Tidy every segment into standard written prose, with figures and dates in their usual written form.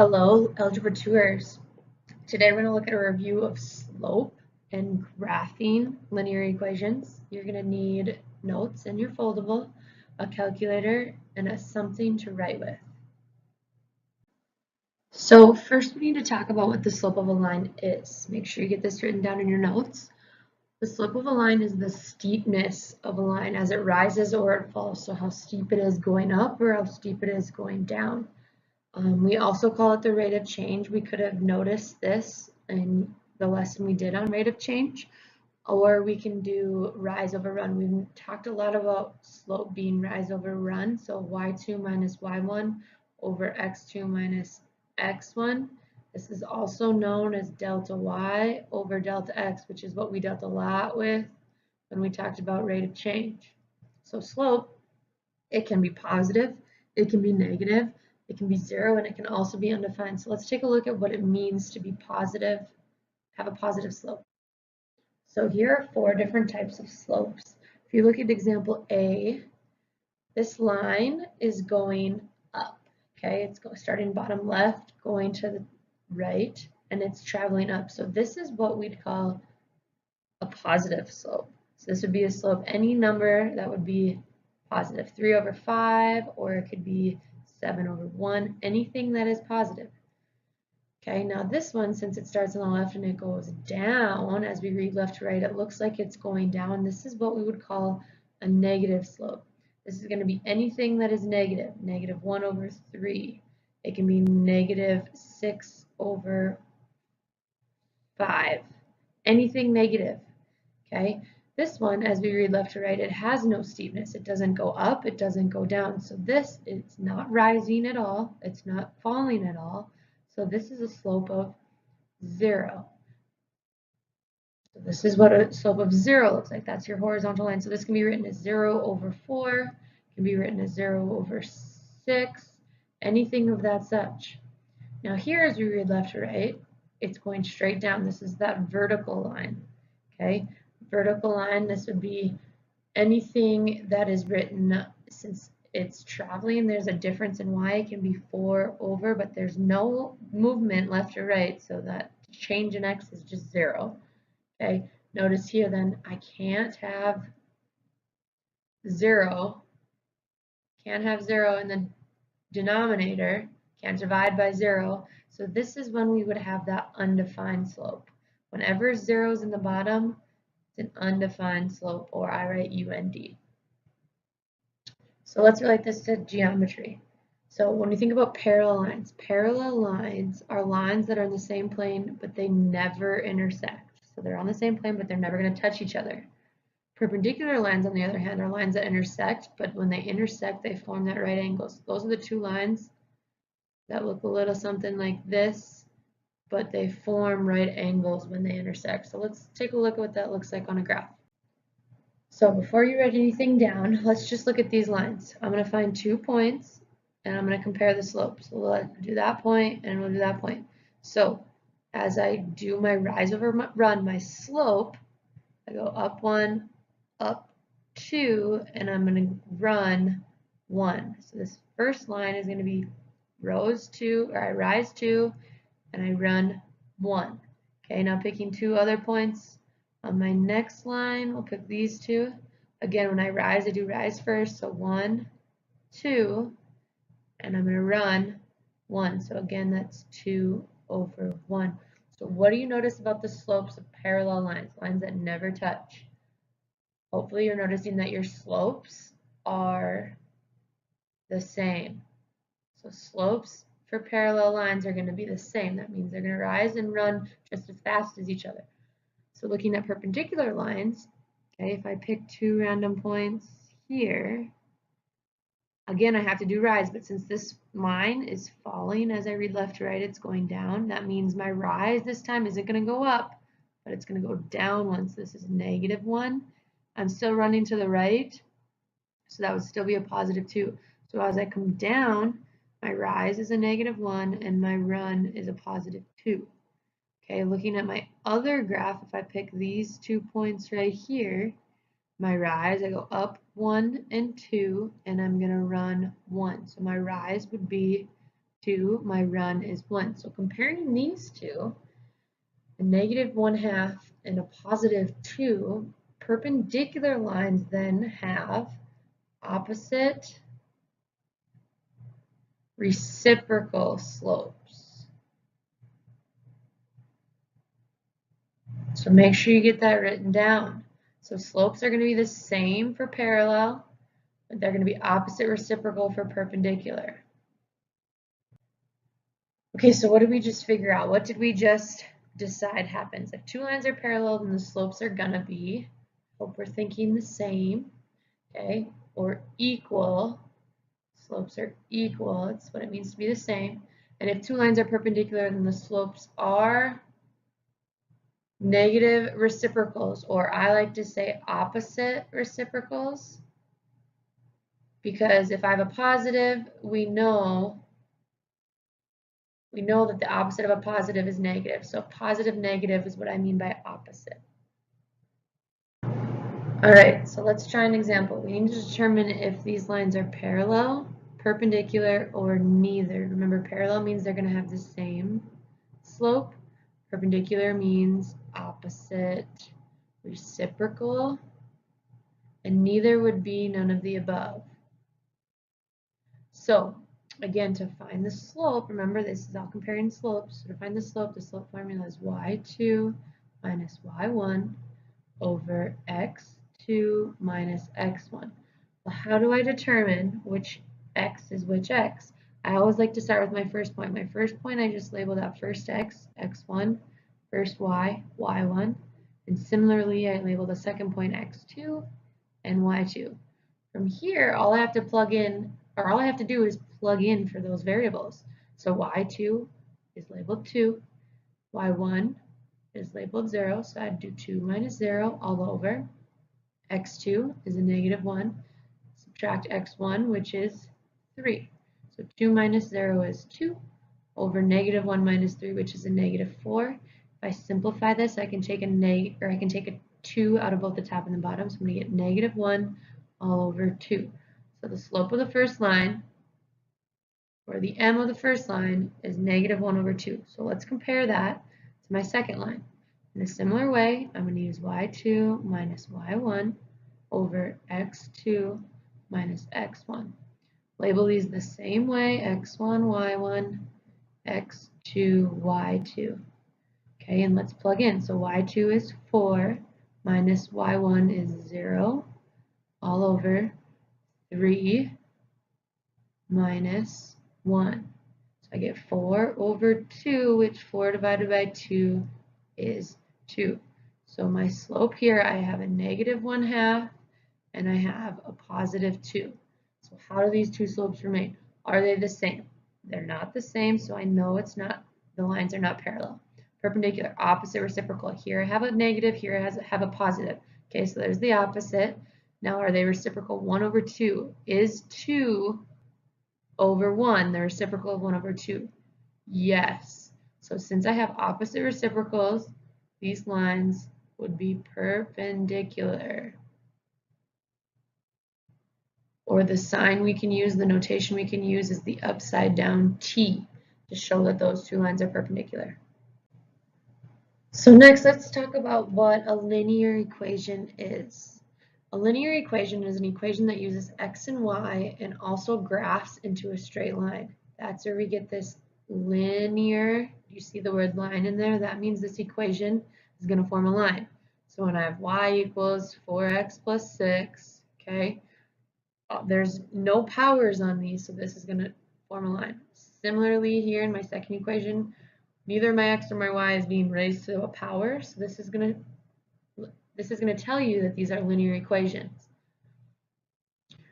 Hello, Algebra 2ers. Today we're going to look at a review of slope and graphing linear equations. You're going to need notes in your foldable, a calculator, and something to write with. So first we need to talk about what the slope of a line is. Make sure you get this written down in your notes. The slope of a line is the steepness of a line as it rises or it falls. So how steep it is going up or how steep it is going down. We also call it the rate of change. We could have noticed this in the lesson we did on rate of change, or we can do rise over run. We've talked a lot about slope being rise over run, so y2 minus y1 over x2 minus x1. This is also known as delta y over delta x, which is what we dealt a lot with when we talked about rate of change. So slope, it can be positive, it can be negative, it can be 0, and it can also be undefined. So let's take a look at what it means to be positive, have a positive slope. So here are 4 different types of slopes. If you look at example A, this line is going up, okay? It's starting bottom left, going to the right, and it's traveling up. So this is what we'd call a positive slope. So this would be a slope, any number that would be positive, 3 over 5, or it could be 7 over 1, anything that is positive. Okay, now this one, since it starts on the left and it goes down, as we read left to right, it looks like it's going down. This is what we would call a negative slope. This is going to be anything that is negative, negative 1 over 3. It can be negative 6 over 5, anything negative. Okay, this one, as we read left to right, it has no steepness. It doesn't go up, it doesn't go down. So this, it's not rising at all, it's not falling at all. So this is a slope of 0. So this is what a slope of 0 looks like. That's your horizontal line. So this can be written as 0 over 4, can be written as 0 over 6, anything of that such. Now here, as we read left to right, it's going straight down. This is that vertical line. Okay, vertical line, this would be anything that is written, since it's traveling, there's a difference in y. It can be 4 over, but there's no movement left or right, so that change in x is just 0. Okay, notice here then I can't have 0 in the denominator, can't divide by 0, so this is when we would have that undefined slope. Whenever 0 is in the bottom, it's an undefined slope, or I write UND. So let's relate this to geometry. So when we think about parallel lines are lines that are in the same plane, but they never intersect. So they're on the same plane, but they're never going to touch each other. Perpendicular lines, on the other hand, are lines that intersect, but when they intersect, they form that right angle. So those are the two lines that look a little something like this, but they form right angles when they intersect. So let's take a look at what that looks like on a graph. So before you write anything down, let's just look at these lines. I'm going to find 2 points, and I'm going to compare the slopes. So we'll do that point, and we'll do that point. So as I do my rise over run, my slope, I go up 1, up 2, and I'm going to run 1. So this first line is going to be rise 2, and I run 1. Okay, now picking 2 other points. On my next line, we'll pick these 2. Again, when I rise, I do rise first. So 1, 2, and I'm going to run 1. So again, that's 2 over 1. So what do you notice about the slopes of parallel lines, lines that never touch? Hopefully you're noticing that your slopes are the same. So slopes for parallel lines are going to be the same. That means they're going to rise and run just as fast as each other. So looking at perpendicular lines, okay, if I pick 2 random points here, again, I have to do rise, but since this line is falling as I read left to right, it's going down. That means my rise this time isn't going to go up, but it's going to go down once this is -1. I'm still running to the right, so that would still be a +2. So as I come down, my rise is a -1 and my run is a +2. Okay, looking at my other graph, if I pick these 2 points right here, my rise, I go up 1 and 2, and I'm going to run 1. So my rise would be 2, my run is 1. So comparing these two, a negative 1/2 and a positive 2, perpendicular lines then have opposite reciprocal slopes. So make sure you get that written down. So slopes are going to be the same for parallel, but they're going to be opposite reciprocal for perpendicular. Okay, so what did we just figure out? What did we just decide happens? If two lines are parallel, then the slopes are going to be, hope we're thinking the same, okay, or equal. Slopes are equal, it's what it means to be the same. And if two lines are perpendicular, then the slopes are negative reciprocals, or I like to say opposite reciprocals, because if I have a positive, we know that the opposite of a positive is negative. So positive, negative is what I mean by opposite. All right, so let's try an example. We need to determine if these lines are parallel, perpendicular, or neither. Remember, parallel means they're going to have the same slope. Perpendicular means opposite reciprocal, and neither would be none of the above. So again, to find the slope, remember this is all comparing slopes. So to find the slope formula is y2 minus y1 over x2 minus x1. Well, how do I determine which x is which x? I always like to start with my first point. My first point, I just labeled out first x, x1, first y, y1. And similarly, I labeled the second point x2 and y2. From here, all I have to plug in, or all I have to do is plug in for those variables. So y2 is labeled 2, y1 is labeled 0, so I'd do 2 minus 0 all over. x2 is a negative 1. Subtract x1, which is 3. So 2 minus 0 is 2 over negative 1 minus 3, which is a negative 4. If I simplify this, I can take a 2 out of both the top and the bottom, so I'm going to get negative 1 all over 2. So the slope of the first line, or the m of the first line, is negative 1 over 2. So let's compare that to my second line. In a similar way, I'm going to use y2 minus y1 over x2 minus x1. Label these the same way, x1, y1, x2, y2. Okay, and let's plug in. So y2 is 4 minus y1 is 0 all over 3 minus 1. So I get 4 over 2, which 4 divided by 2 is 2. So my slope here, I have a negative 1/2 and I have a positive 2. So how do these two slopes remain? Are they the same? They're not the same, so I know it's not, the lines are not parallel. Perpendicular, opposite reciprocal. Here I have a negative, here I have a positive. Okay, so there's the opposite. Now are they reciprocal? 1 over 2. Is 2 over 1 the reciprocal of 1 over 2? Yes. So since I have opposite reciprocals, these lines would be perpendicular. Or the sign we can use, the notation we can use is the upside down T to show that those two lines are perpendicular. So next, let's talk about what a linear equation is. A linear equation is an equation that uses x and y and also graphs into a straight line. That's where we get this linear. You see the word line in there? That means this equation is going to form a line. So when I have y equals 4x plus 6, okay, there's no powers on these, so this is going to form a line. Similarly, here in my second equation, neither my x or my y is being raised to a power, so this is going to tell you that these are linear equations.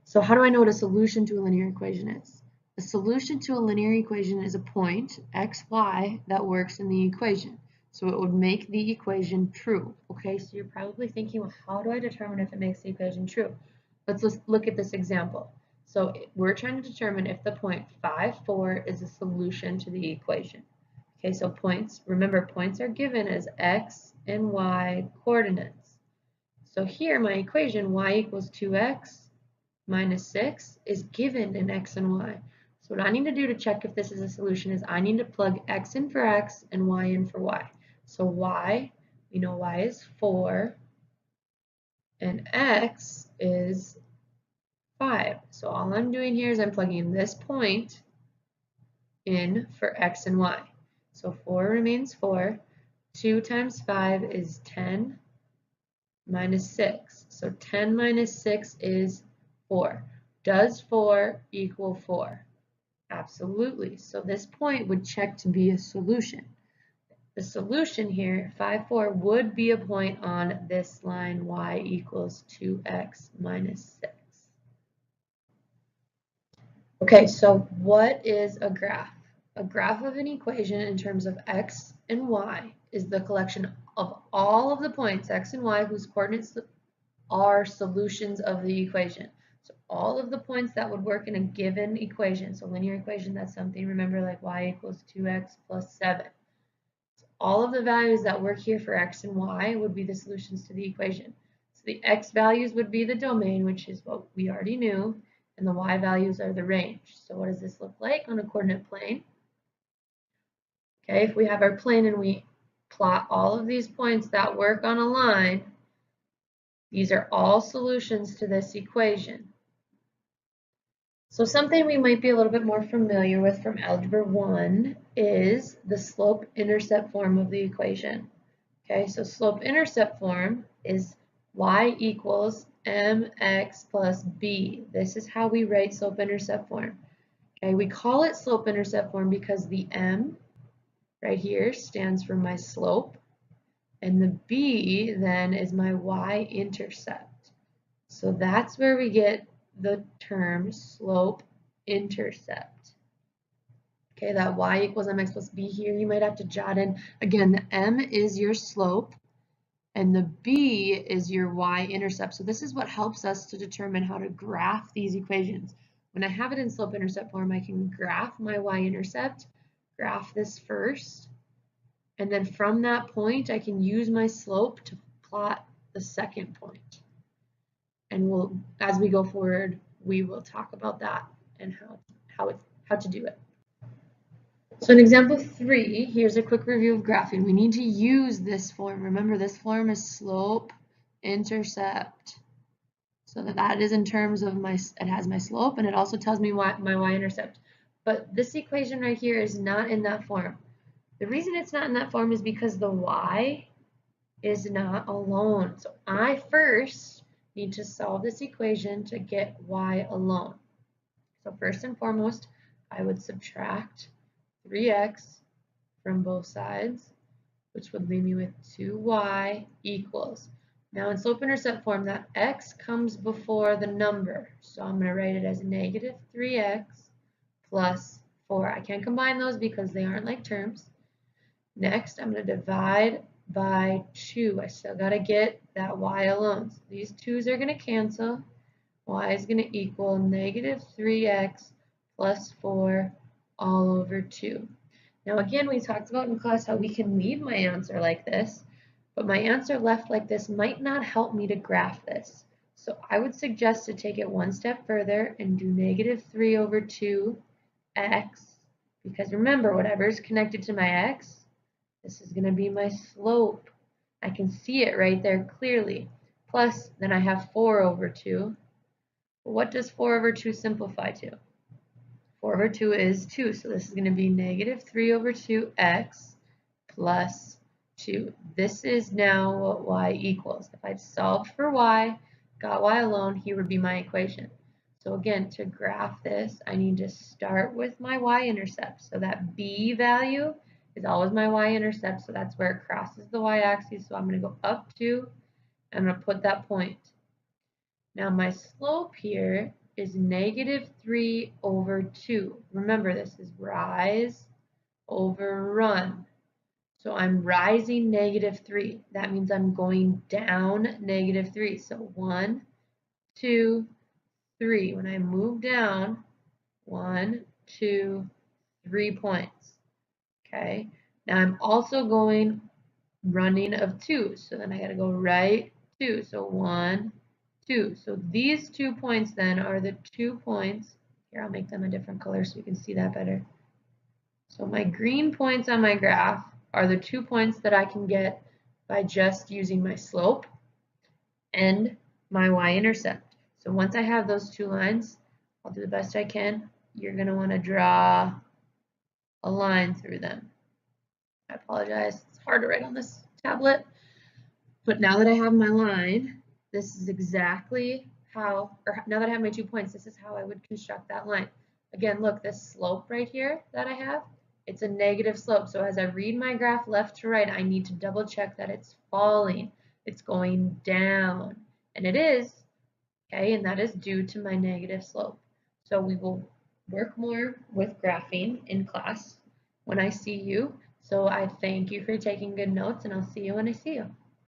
So how do I know what a solution to a linear equation is? A solution to a linear equation is a point, x, y, that works in the equation. So it would make the equation true. Okay, so you're probably thinking, well, how do I determine if it makes the equation true? Let's look at this example. So we're trying to determine if the point 5, 4 is a solution to the equation. Okay, so points, remember points are given as x and y coordinates. So here my equation y equals 2x minus 6 is given in x and y. So what I need to do to check if this is a solution is I need to plug x in for x and y in for y. So y, we know y is 4, and x is 5. So all I'm doing here is I'm plugging this point in for x and y. So 4 remains 4. 2 times 5 is 10 minus 6. So 10 minus 6 is 4. Does 4 equal 4? Absolutely. So this point would check to be a solution. The solution here, 5, 4, would be a point on this line y equals 2x minus 6. Okay, so what is a graph? A graph of an equation in terms of x and y is the collection of all of the points, x and y, whose coordinates are solutions of the equation. So all of the points that would work in a given equation. So linear equation, that's something, remember, like y equals 2x plus 7. So all of the values that work here for x and y would be the solutions to the equation. So the x values would be the domain, which is what we already knew, and the y values are the range. So what does this look like on a coordinate plane? Okay, if we have our plane and we plot all of these points that work on a line, these are all solutions to this equation. So something we might be a little bit more familiar with from Algebra 1 is the slope-intercept form of the equation. Okay, so slope-intercept form is y equals mx plus b. This is how we write slope-intercept form. Okay, we call it slope-intercept form because the m right here stands for my slope, and the b then is my y-intercept. So that's where we get the term slope-intercept. Okay, that y equals mx plus b here, you might have to jot in, again, the m is your slope, and the b is your y-intercept. So this is what helps us to determine how to graph these equations. When I have it in slope-intercept form, I can graph my y-intercept, graph this first, and then from that point, I can use my slope to plot the second point. And as we go forward, we will talk about that and how to do it. So in example 3, here's a quick review of graphing. We need to use this form. Remember, this form is slope-intercept. So that is in terms of it has my slope, and it also tells me my y-intercept. But this equation right here is not in that form. The reason it's not in that form is because the y is not alone. So I first need to solve this equation to get y alone. So first and foremost, I would subtract 3x from both sides, which would leave me with 2y equals. Now in slope-intercept form, that x comes before the number. So I'm going to write it as negative 3x plus 4. I can't combine those because they aren't like terms. Next, I'm going to divide by 2. I still got to get that y alone. So these 2's are going to cancel. Y is going to equal negative 3x plus 4 all over 2. Now again, we talked about in class how we can leave my answer like this, but my answer left like this might not help me to graph this. So I would suggest to take it one step further and do negative 3 over 2x, because remember, whatever is connected to my x, this is going to be my slope. I can see it right there clearly. Plus, then I have 4 over 2. What does 4 over 2 simplify to? 4 over 2 is 2, so this is going to be negative 3 over 2x plus 2. This is now what y equals. If I'd solved for y, got y alone, here would be my equation. So again, to graph this, I need to start with my y-intercept. So that b value is always my y-intercept, so that's where it crosses the y-axis. So I'm going to go up 2, I'm going to put that point. Now my slope here is negative 3 over 2. Remember, this is rise over run. So I'm rising negative 3. That means I'm going down negative 3. So 1, 2, 3. When I move down, 1, 2, 3 points. Okay. Now I'm also going running of 2. So then I got to go right 2. So 1, 2. So these 2 points then are the 2 points Here, I'll make them a different color so you can see that better. So my green points on my graph are the 2 points that I can get by just using my slope and my y-intercept. So once I have those 2 lines, I'll do the best I can. You're going to want to draw a line through them. I apologize, it's hard to write on this tablet. But now that I have my line, this is exactly how, or now that I have my 2 points, this is how I would construct that line. Again, look, this slope right here that I have, it's a negative slope. So as I read my graph left to right, I need to double check that it's falling. It's going down. And it is, okay, and that is due to my negative slope. So we will work more with graphing in class when I see you. So I thank you for taking good notes, and I'll see you when I see you.